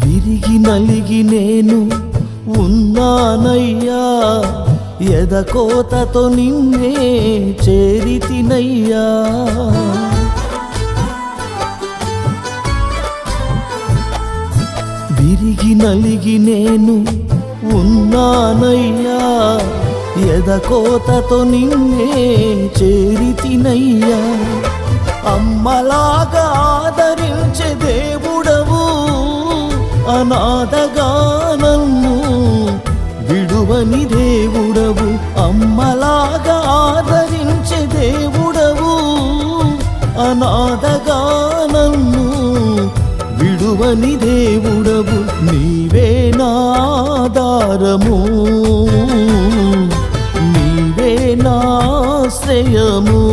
విరిగి నలిగి నేను ఉన్నానయ్యా, ఎదకోతతో నిన్నే చేరితినయ్యా. విరిగి నలిగి నేను ఉన్నానయ్యా, ఎదకోతతో నిన్నే చేరితినయ్యా. అమ్మలాగా ఆదరించే దేవుడవు, అనాథగా నన్ను విడువని దేవుడవు. అమ్మలాగా ఆదరించే దేవుడవు, అనాథగా నన్ను విడువని దేవుడవు. నీవే నా ఆధారము, నీవే నా ఆశ్రయము.